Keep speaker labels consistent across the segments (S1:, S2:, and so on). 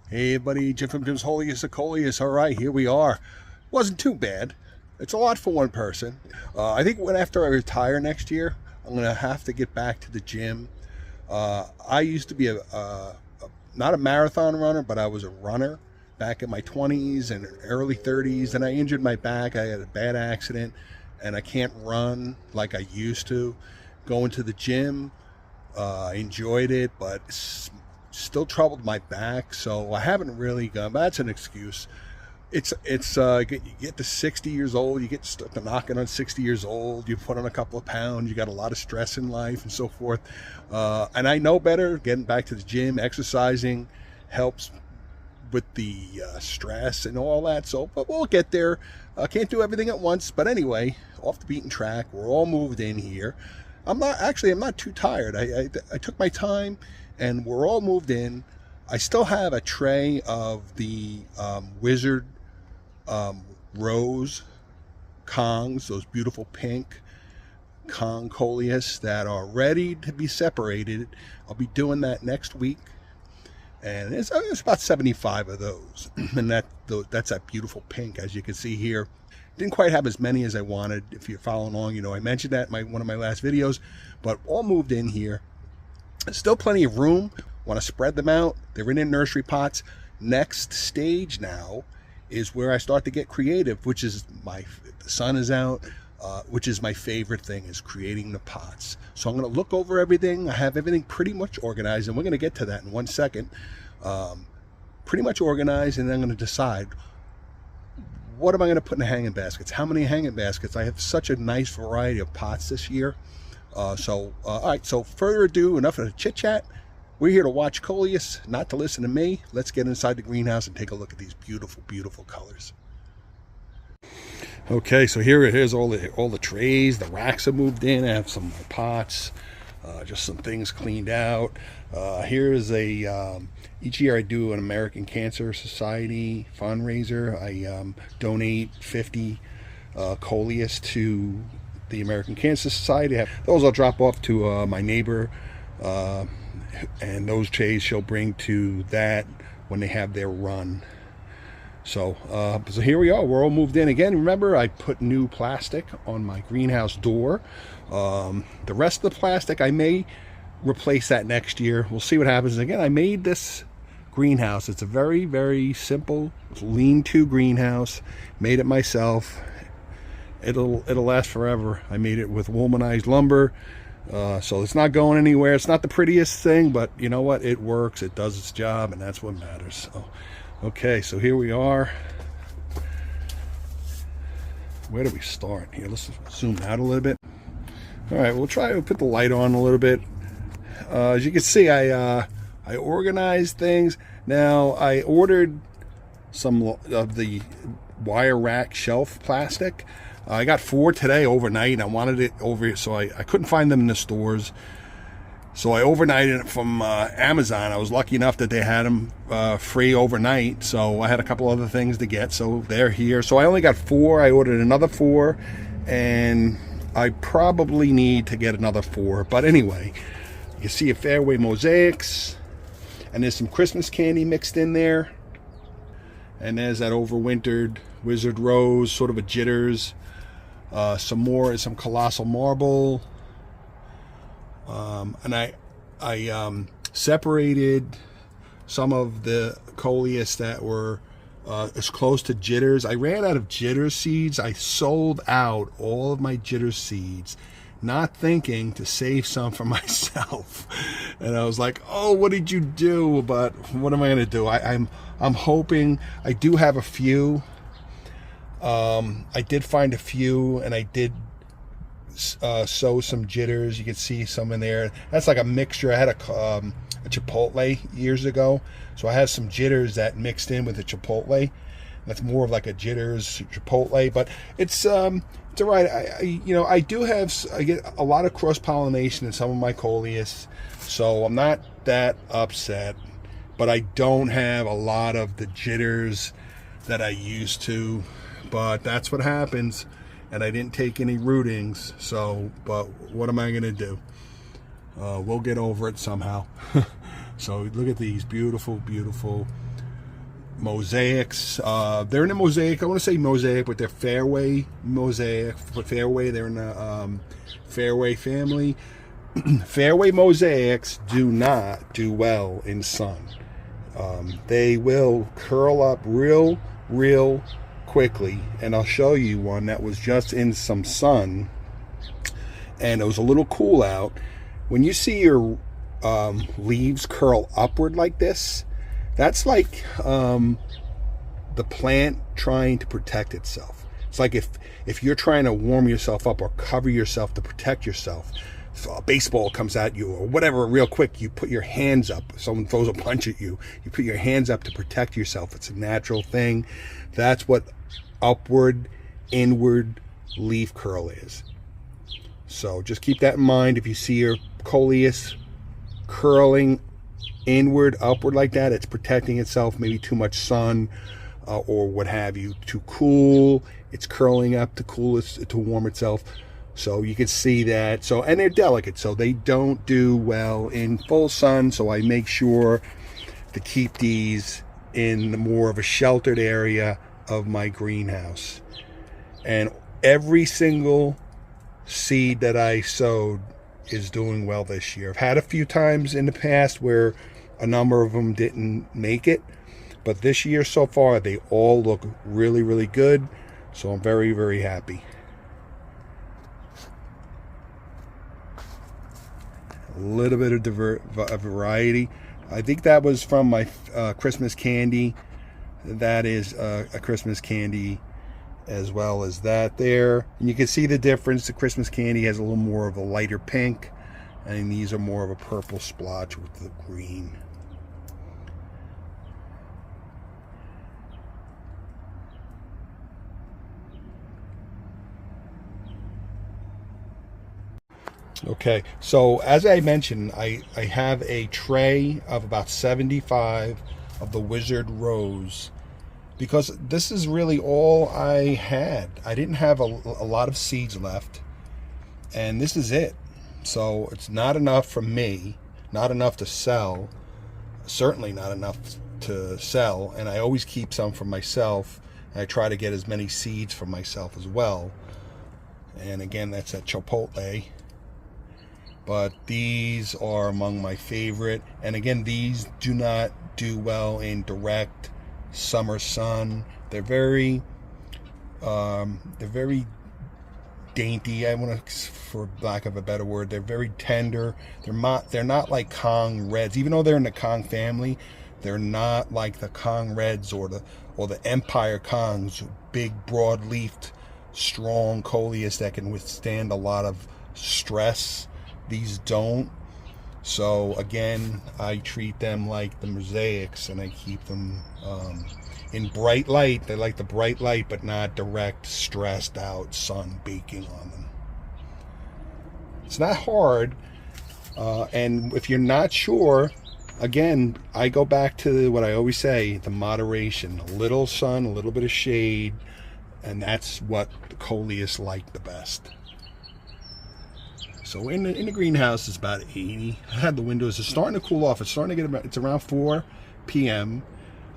S1: Hey buddy, Jim from Jim's Holiest of Coleus. All right, here we are. Wasn't too bad. It's a lot for one person. I think after I retire next year, I'm gonna have to get back to the gym. I used to be not a marathon runner, but I was a runner back in my 20s and early 30s. And I injured my back. I had a bad accident, and I can't run like I used to. Going to the gym, I enjoyed it, but still troubled my back, so I haven't really gone. But that's an excuse. It's you get to 60 years old, you get to knocking on 60 years old, you put on a couple of pounds, you got a lot of stress in life and so forth. And I know better. Getting back to the gym, exercising helps with the stress and all that. So, but we'll get there. Can't do everything at once, but anyway, off the beaten track. We're all moved in here. I'm not too tired. I took my time, and we're all moved in. I still have a tray of the Wizard Rose Kongs, those beautiful pink Kong Coleus that are ready to be separated. I'll be doing that next week, and it's about 75 of those, and that's that beautiful pink, as you can see here. Didn't quite have as many as I wanted. If you're following along, you know I mentioned that in one of my last videos, but all moved in here. Still plenty of room. Want to spread them out. They're in nursery pots. Next stage now is where I start to get creative, which is the sun is out, which is my favorite thing, is creating the pots. So I'm going to look over everything. I have everything pretty much organized, and we're going to get to that in 1 second. Pretty much organized, and then I'm going to decide, what am I going to put in the hanging baskets? How many hanging baskets? I have such a nice variety of pots this year. All right, so further ado, enough of the chit chat. We're here to watch Coleus, not to listen to me. Let's get inside the greenhouse and take a look at these beautiful, beautiful colors. Okay, so here's all the trays. The racks are moved in. I have some of my pots, just some things cleaned out. Here's each year I do an American Cancer Society fundraiser. I donate 50 Coleus to the American Cancer Society. Those I'll drop off to my neighbor, and those trays she'll bring to that when they have their run. So here we are. We're all moved in again. Remember, I put new plastic on my greenhouse door. The rest of the plastic, I may replace that next year. We'll see what happens. Again, I made this greenhouse. It's a very, very simple lean-to greenhouse. Made it myself. It'll last forever. I made it with womanized lumber, so it's not going anywhere. It's not the prettiest thing, but you know what? It works. It does its job, and that's what matters. So, okay, so here we are. Where do we start? Here, let's zoom out a little bit. All right, we'll try to put the light on a little bit. As you can see, I organized things. Now, I ordered some of the wire rack shelf plastic. I got 4 today overnight, and I wanted it over, so I couldn't find them in the stores. So I overnighted it from Amazon. I was lucky enough that they had them free overnight, so I had a couple other things to get, so they're here. So I only got 4. I ordered another 4, and I probably need to get another 4. But anyway, you can see a fairway mosaics, and there's some Christmas candy mixed in there. And there's that overwintered Wizard Rose, sort of a jitters. Some colossal marble. And I separated some of the Coleus that were as close to jitters. I ran out of jitter seeds. I sold out all of my jitter seeds, not thinking to save some for myself. And I was like, oh, what did you do? But what am I going to do? I'm hoping. I do have a few. I did find a few, and I did sow some jitters. You can see some in there. That's like a mixture. I had a chipotle years ago, so I have some jitters that mixed in with the chipotle. That's more of like a jitters chipotle, but it's all right. I get a lot of cross pollination in some of my Coleus, so I'm not that upset. But I don't have a lot of the jitters that I used to. But that's what happens, and I didn't take any rootings, so, but what am I going to do? We'll get over it somehow. So look at these beautiful, beautiful mosaics. They're in a mosaic. I want to say mosaic, but they're fairway mosaic. For fairway, they're in the fairway family. Fairway mosaics do not do well in sun. They will curl up real quickly, and I'll show you one that was just in some sun, and it was a little cool out. When you see your leaves curl upward like this, that's like the plant trying to protect itself. It's like if you're trying to warm yourself up or cover yourself to protect yourself. If a baseball comes at you or whatever real quick, you put your hands up. If someone throws a punch at you, you put your hands up to protect yourself. It's a natural thing. That's what upward, inward leaf curl is. So just keep that in mind. If you see your Coleus curling inward, upward like that, it's protecting itself. Maybe too much sun or what have you. Too cool. It's curling up to cool it, to warm itself. So you can see that. So, and they're delicate, so they don't do well in full sun. So I make sure to keep these in more of a sheltered area of my greenhouse. And every single seed that I sowed is doing well this year. I've had a few times in the past where a number of them didn't make it, but this year so far they all look really good. So I'm very happy. A little bit of variety. I think that was from my Christmas candy. That is a Christmas candy as well as that there. And you can see the difference. The Christmas candy has a little more of a lighter pink, and these are more of a purple splotch with the green. Okay, so as I mentioned, I have a tray of about 75 of the Wizard Rose, because this is really all I had. I didn't have a lot of seeds left, and this is it. So it's not enough for me, not enough to sell, certainly not enough to sell, and I always keep some for myself, and I try to get as many seeds for myself as well. And again, that's at Chipotle. But these are among my favorite. And again, these do not do well in direct summer sun. They're very dainty. I want to, for lack of a better word, they're very tender. They're not like Kong Reds, even though they're in the Kong family. They're not like the Kong Reds or the Empire Kongs, big, broad-leafed, strong Coleus that can withstand a lot of stress. These don't. So again, I treat them like the mosaics, and I keep them in bright light. They like the bright light, but not direct, stressed out sun baking on them. It's not hard. And if you're not sure, again, I go back to what I always say, the moderation. A little sun, a little bit of shade, and that's what the Coleus like the best. So in the greenhouse, it's about 80. I had the windows. It's starting to cool off. It's starting to get it's around 4 p.m.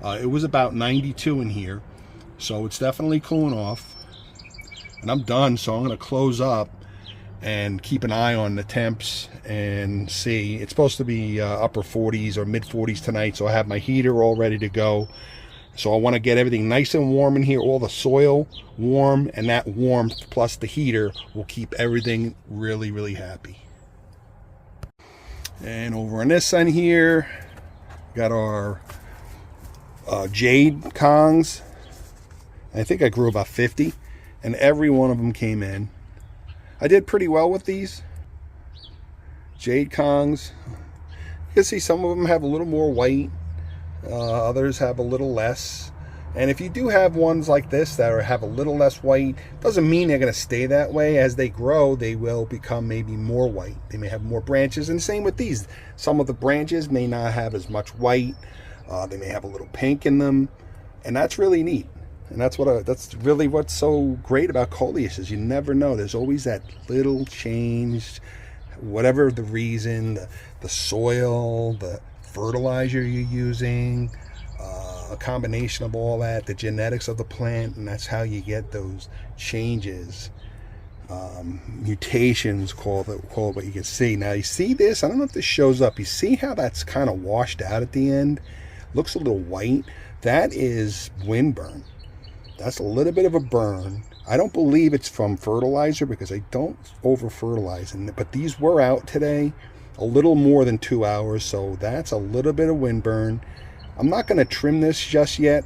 S1: It was about 92 in here. So it's definitely cooling off. And I'm done, so I'm going to close up and keep an eye on the temps and see. It's supposed to be upper 40s or mid 40s tonight, so I have my heater all ready to go. So I want to get everything nice and warm in here, all the soil warm, and that warmth plus the heater will keep everything really happy. And over on this side here, got our jade Kongs. I think I grew about 50, and every one of them came in. I did pretty well with these jade Kongs. You can see some of them have a little more white. Others have a little less. And if you do have ones like this that have a little less white, doesn't mean they're going to stay that way. As they grow, they will become maybe more white. They may have more branches, and same with these. Some of the branches may not have as much white. They may have a little pink in them, and that's really neat. And that's really what's so great about Coleus, is you never know. There's always that little change, whatever the reason, the soil, the fertilizer you're using, a combination of all that, the genetics of the plant, and that's how you get those changes. Mutations, call it what you can see. Now you see this, I don't know if this shows up, you see how that's kind of washed out at the end, looks a little white. That is wind burn. That's a little bit of a burn. I don't believe it's from fertilizer because I don't over fertilize, but these were out today a little more than 2 hours, so that's a little bit of wind burn. I'm not going to trim this just yet,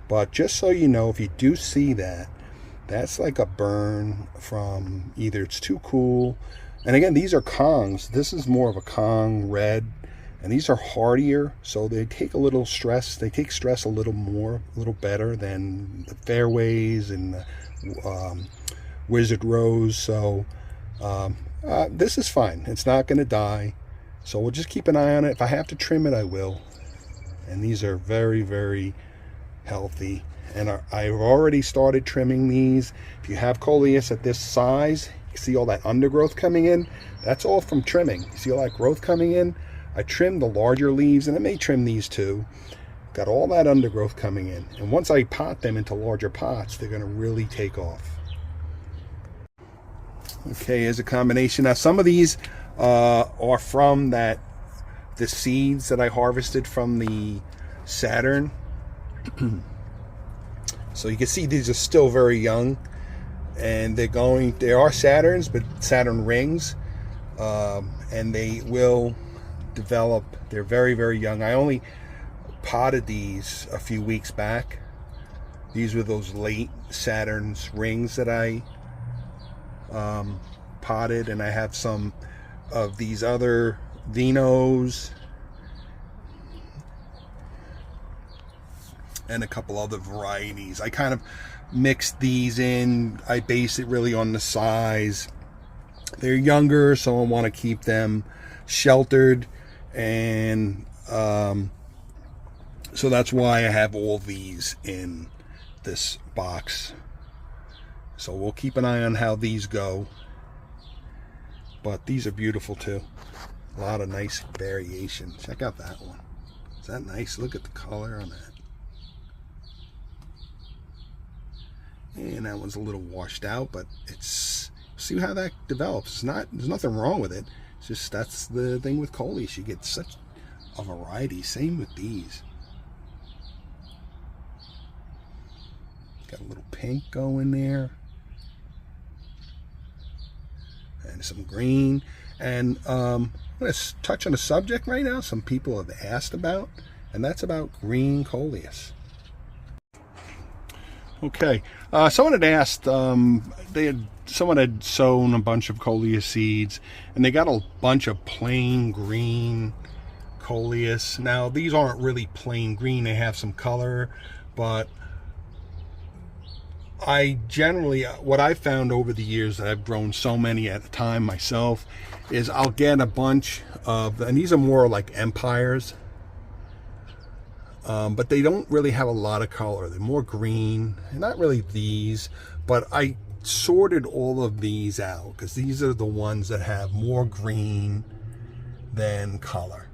S1: but just so you know, if you do see that, that's like a burn from either it's too cool, and again, these are Kongs. This is more of a Kong red, and these are hardier, so they take a little stress. They take stress a little more, a little better than the Fairways and the Wizard Rose. So this is fine. It's not going to die, so we'll just keep an eye on it. If I have to trim it, I will. And these are very, very healthy. And I've already started trimming these. If you have Coleus at this size, you see all that undergrowth coming in. That's all from trimming. You see all that growth coming in? I trimmed the larger leaves, and I may trim these too. Got all that undergrowth coming in. And once I pot them into larger pots, they're going to really take off. Okay, here's a combination. Now, some of these are from the seeds that I harvested from the Saturn. So you can see these are still very young, and they are Saturns, but Saturn rings, and they will develop. They're very, very young. I only potted these a few weeks back. These were those late Saturn's rings that I potted, and I have some of these other Vinos and a couple other varieties. I kind of mixed these in. I base it really on the size. They're younger, so I want to keep them sheltered, and so that's why I have all these in this box. So we'll keep an eye on how these go, but these are beautiful too. A lot of nice variation. Check out that one. Is that nice? Look at the color on that. And that one's a little washed out, but it's, see how that develops. There's nothing wrong with it. It's just, that's the thing with Coleus. You get such a variety. Same with these. Got a little pink going there. And some green. And I'm going to touch on a subject right now some people have asked about, and that's about green Coleus. Okay, someone had asked, someone had sown a bunch of Coleus seeds, and they got a bunch of plain green Coleus. Now, these aren't really plain green, they have some color, but I generally, what I've found over the years that I've grown so many at a time myself, is I'll get a bunch of, and these are more like Empires, but they don't really have a lot of color. They're more green. Not really these, but I sorted all of these out because these are the ones that have more green than color.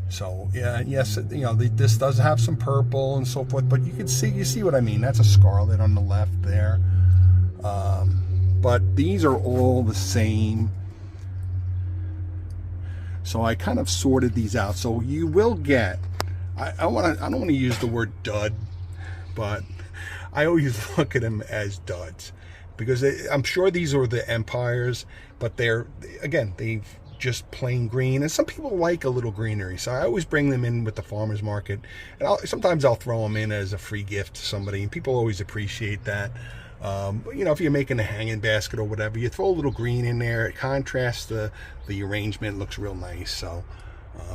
S1: So yeah, yes, you know, this does have some purple and so forth, but you see what I mean. That's a scarlet on the left there. But these are all the same. So I kind of sorted these out. So you will get, I don't want to use the word dud, but I always look at them as duds because I'm sure these are the Empires, but they're, again, they've just plain green, and some people like a little greenery, so I always bring them in with the farmers market, and sometimes I'll throw them in as a free gift to somebody, and people always appreciate that. But you know, if you're making a hanging basket or whatever, you throw a little green in there, it contrasts the arrangement, looks real nice. So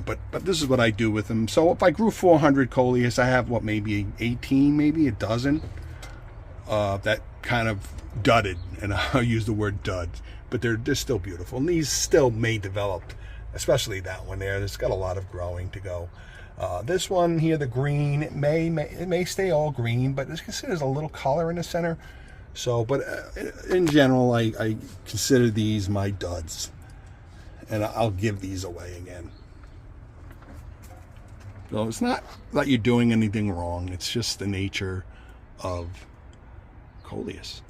S1: but this is what I do with them. So if I grew 400 Coleus, I have what, maybe 18, maybe a dozen that kind of dudded, and I'll use the word dud, but they're still beautiful, and these still may develop, especially that one there. It's got a lot of growing to go. This one here, the green, it may stay all green, but as you can see, there's a little color in the center. So, but in general, I consider these my duds, and I'll give these away again. So it's not that you're doing anything wrong. It's just the nature of Coleus.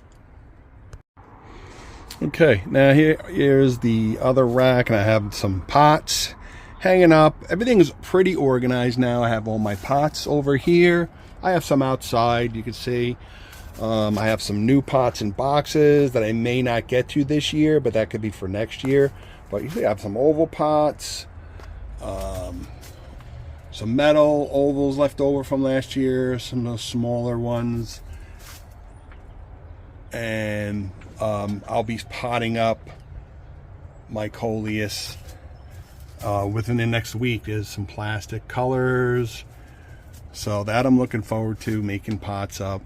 S1: Okay, now here's the other rack, and I have some pots hanging up. Everything is pretty organized now. I have all my pots over here. I have some outside, you can see. I have some new pots in boxes that I may not get to this year, but that could be for next year. But you see I have some oval pots, some metal ovals left over from last year, some of those smaller ones. And I'll be potting up my Coleus within the next week. Is some plastic colors, so that I'm looking forward to making pots up.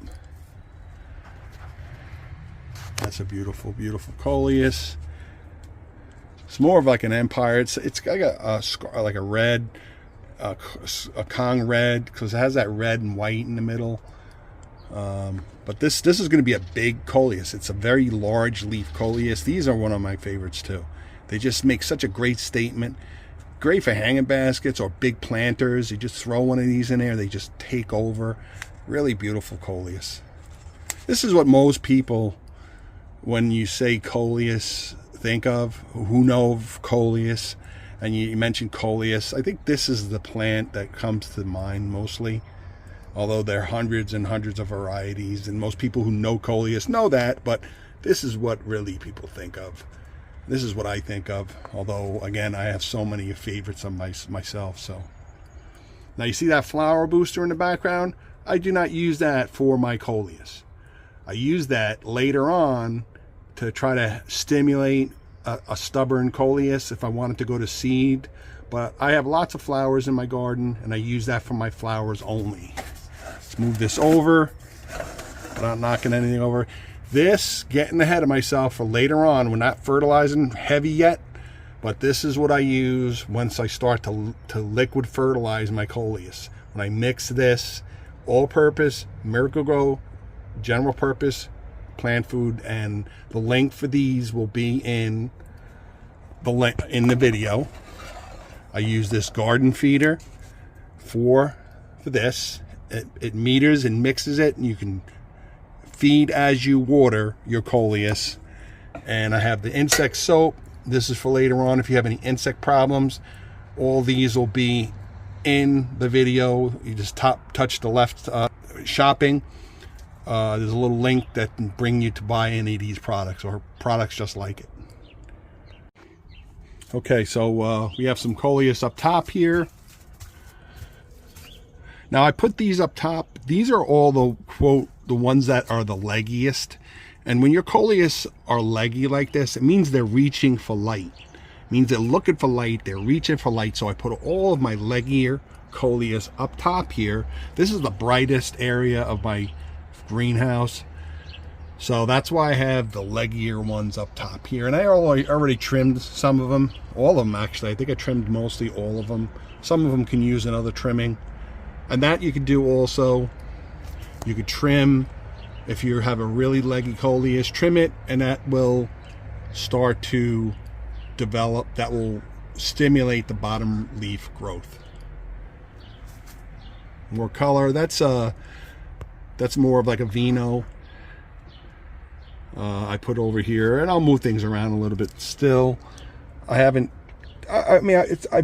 S1: That's a beautiful, beautiful Coleus. It's more of like an empire. It's got like a red, a Kong red, because it has that red and white in the middle. But this is going to be a big Coleus. It's a very large leaf Coleus. These are one of my favorites too. They just make such a great statement. Great for hanging baskets or big planters. You just throw one of these in there, they just take over. Really beautiful Coleus. This is what most people, when you say Coleus, think of, who know of Coleus, and you mention Coleus. I think this is the plant that comes to mind mostly. Although there are hundreds and hundreds of varieties, and most people who know Coleus know that, but this is what really people think of. This is what I think of, although, again, I have so many favorites of myself. So now you see that flower booster in the background? I do not use that for my Coleus. I use that later on to try to stimulate a stubborn Coleus if I want it to go to seed. But I have lots of flowers in my garden, and I use that for my flowers only. Let's move this over. I'm not knocking anything over. This, getting ahead of myself for later on. We're not fertilizing heavy yet, but this is what I use once I start to liquid fertilize my Coleus. When I mix this, all-purpose, Miracle-Gro, general purpose, plant food, and the link for these will be in the video. I use this garden feeder for this. It meters and mixes it, and you can feed as you water your Coleus. And I have the insect soap. This is for later on if you have any insect problems. All these will be in the video. You just touch the left shopping. There's a little link that can bring you to buy any of these products or products just like it. Okay, so we have some Coleus up top here. Now I put these up top. These are all the, quote, the ones that are the leggiest. And when your Coleus are leggy like this, it means they're reaching for light. It means they're looking for light, they're reaching for light. So I put all of my leggier Coleus up top here. This is the brightest area of my greenhouse. So that's why I have the leggier ones up top here. And I already trimmed some of them. All of them, actually. I think I trimmed mostly all of them. Some of them can use another trimming. And that you could do also. You could trim, if you have a really leggy Coleus, trim it, and that will start to develop. That will stimulate the bottom leaf growth. More color. That's more of like a vino. I put over here, and I'll move things around a little bit still. I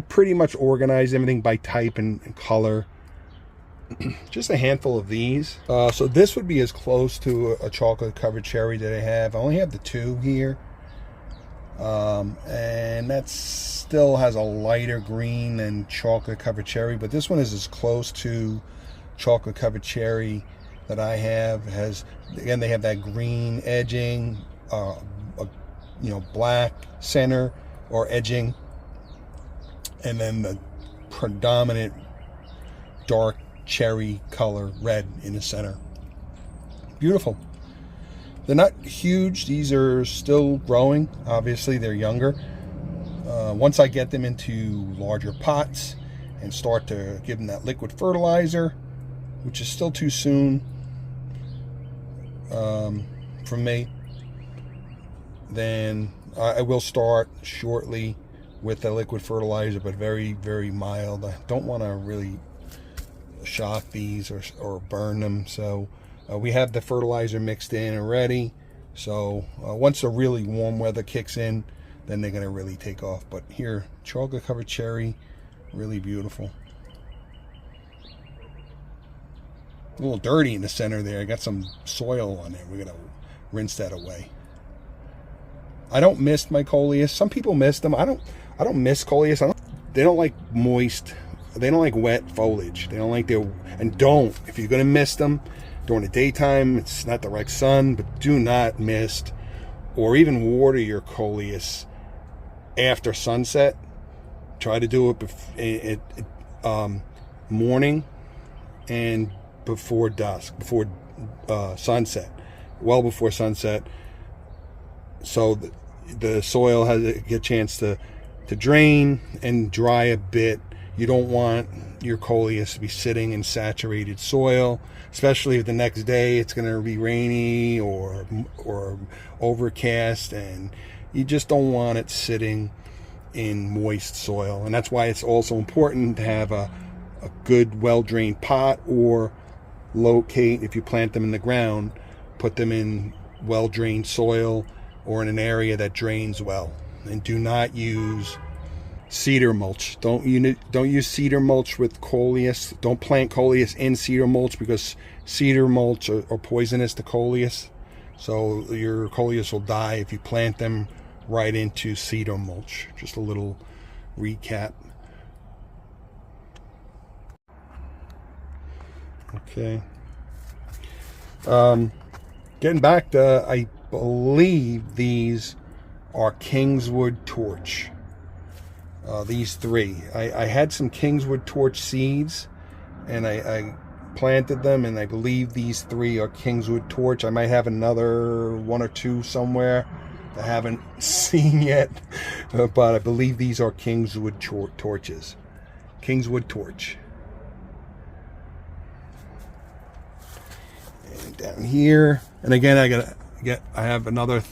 S1: pretty much organized everything by type and color. Just a handful of these. So this would be as close to a chocolate covered cherry that I have. I only have the two here. And that still has a lighter green than chocolate covered cherry, but this one is as close to chocolate covered cherry that I have. It has, again, they have that green edging, black center or edging, and then the predominant dark cherry color red in the center. Beautiful. They're not huge. These are still growing. Obviously, they're younger. Once I get them into larger pots and start to give them that liquid fertilizer, which is still too soon for me, then I will start shortly with the liquid fertilizer, but very, very mild. I don't want to really shock these or burn them. So we have the fertilizer mixed in already. So once the really warm weather kicks in, then they're gonna really take off. But here, chocolate covered cherry, really beautiful. A little dirty in the center there. I got some soil on there. We're gonna rinse that away. I don't miss my Coleus. Some people miss them. I don't miss Coleus. They don't like moist. They don't like wet foliage. They don't like their, and don't, if you're gonna mist them during the daytime, it's not the right sun, but do not mist or even water your Coleus after sunset. Try to do it morning and before dusk, before sunset, well before sunset, so the soil has a chance to drain and dry a bit. You don't want your Coleus to be sitting in saturated soil, especially if the next day it's going to be rainy or overcast, and you just don't want it sitting in moist soil. And that's why it's also important to have a good well-drained pot, or locate, if you plant them in the ground, put them in well-drained soil or in an area that drains well. And do not use cedar mulch. Don't use cedar mulch with Coleus. Don't plant Coleus in cedar mulch, because cedar mulch are poisonous to Coleus. So your Coleus will die if you plant them right into cedar mulch. Just a little recap. Okay. Getting back to, I believe these are Kingswood torch. These three. I had some Kingswood torch seeds, and I planted them, and I believe these three are Kingswood torch. I might have another one or two somewhere I haven't seen yet, but I believe these are Kingswood torches. Kingswood torch. And down here, and again, I have another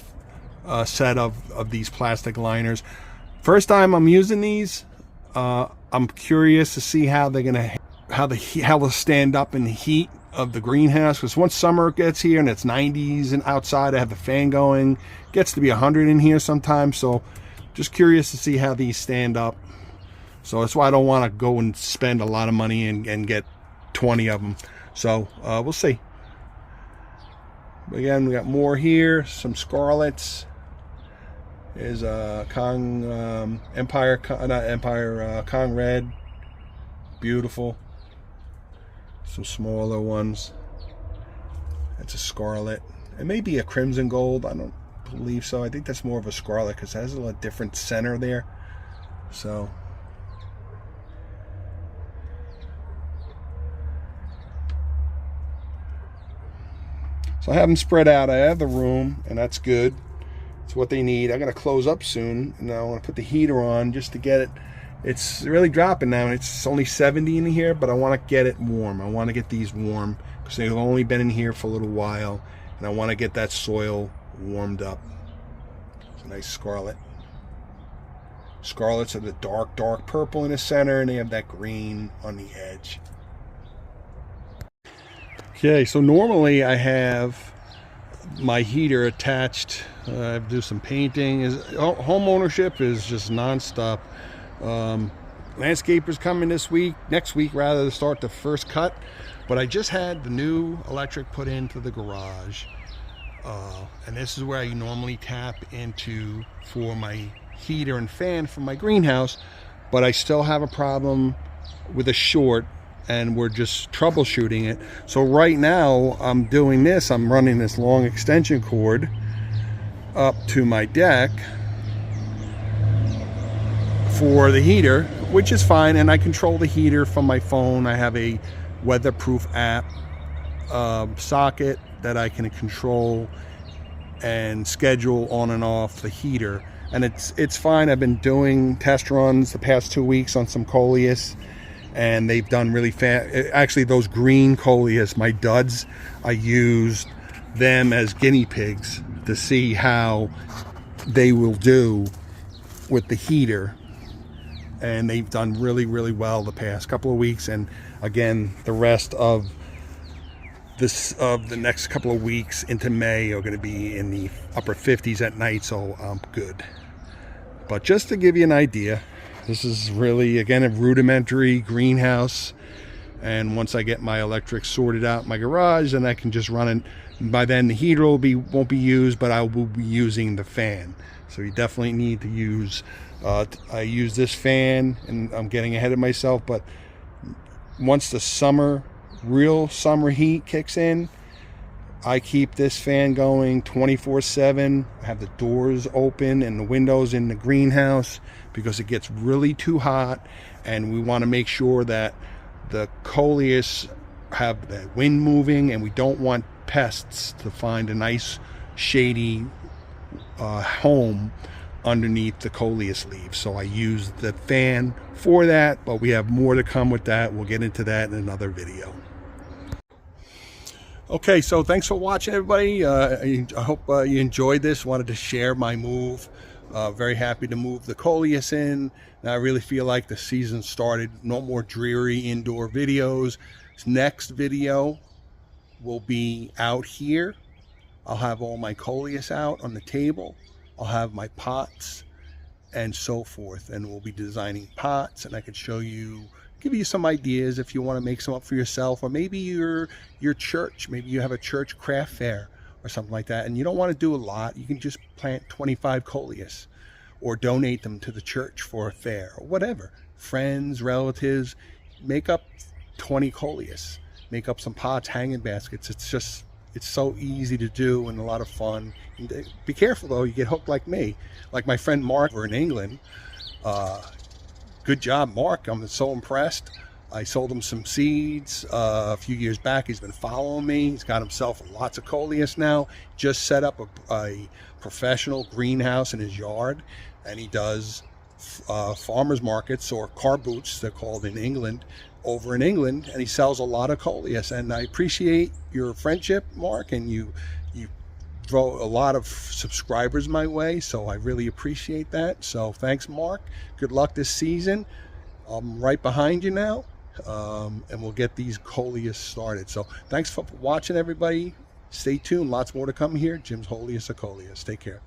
S1: set of these plastic liners. First time I'm using these. I'm curious to see how they'll stand up in the heat of the greenhouse, because once summer gets here and it's 90s and outside, I have the fan going, gets to be 100 in here sometimes. So just curious to see how these stand up. So that's why I don't want to go and spend a lot of money and get 20 of them. So we'll see. But again, we got more here, some scarlets. There's a Kong Kong Red, beautiful. Some smaller ones. That's a scarlet. It may be a crimson gold. I don't believe so. I think that's more of a scarlet, because it has a little different center there. So I have them spread out. I have the room, and that's good. It's what they need. I'm going to close up soon, and I want to put the heater on just to get it. It's really dropping now, and it's only 70 in here, but I want to get it warm. I want to get these warm, because they've only been in here for a little while, and I want to get that soil warmed up. It's a nice scarlet. Scarlets are the dark purple in the center, and they have that green on the edge. Okay, so normally I have my heater attached. I have to do some painting. Home ownership is just non-stop. Landscapers coming next week rather, to start the first cut. But I just had the new electric put into the garage, and this is where I normally tap into for my heater and fan for my greenhouse. But I still have a problem with a short, and we're just troubleshooting it. So right now I'm doing this. I'm running this long extension cord up to my deck for the heater, which is fine, and I control the heater from my phone. I have a weatherproof app socket that I can control and schedule on and off the heater, and it's fine. I've been doing test runs the past 2 weeks on some Coleus, and they've done really fast. Actually, those green Coleus, my duds, I used them as guinea pigs to see how they will do with the heater. and they've done really, really well the past couple of weeks. And again, the rest of the next couple of weeks into May are going to be in the upper 50s at night, so I'm good. But just to give you an idea, this is really, again, a rudimentary greenhouse. And once I get my electric sorted out in my garage, then I can just run it. By then the heater won't be used, but I will be using the fan. So you definitely need to use, I use this fan, and I'm getting ahead of myself, but once the real summer heat kicks in, I keep this fan going 24/7. I have the doors open and the windows in the greenhouse because it gets really too hot, and we want to make sure that the Coleus have the wind moving, and we don't want pests to find a nice shady home underneath the Coleus leaves. So I use the fan for that, but we have more to come with that. We'll get into that in another video. Okay, so thanks for watching, everybody. I hope you enjoyed this. Wanted to share my move. Very happy to move the Coleus in. Now I really feel like the season started. No more dreary indoor videos. This next video will be out here. I'll have all my Coleus out on the table. I'll have my pots and so forth, and we'll be designing pots, and I can show you, give you some ideas if you want to make some up for yourself, or maybe your church, maybe you have a church craft fair or something like that, and you don't want to do a lot. You can just plant 25 Coleus or donate them to the church for a fair or whatever. Friends, relatives, make up 20 Coleus, make up some pots, hanging baskets. It's so easy to do and a lot of fun. Be careful though, you get hooked like me, like my friend Mark over in England. Good job, Mark. I'm so impressed. I sold him some seeds a few years back. He's been following me. He's got himself lots of Coleus now. Just set up a professional greenhouse in his yard, and he does farmers markets, or car boots, they're called in England, over in England, and he sells a lot of Coleus. And I appreciate your friendship, Mark, and you throw a lot of subscribers my way, so I really appreciate that. So thanks, Mark. Good luck this season. I'm right behind you now, and we'll get these Coleus started. So thanks for watching, everybody. Stay tuned, lots more to come here. Jim's Holiest of Coleus. Take care.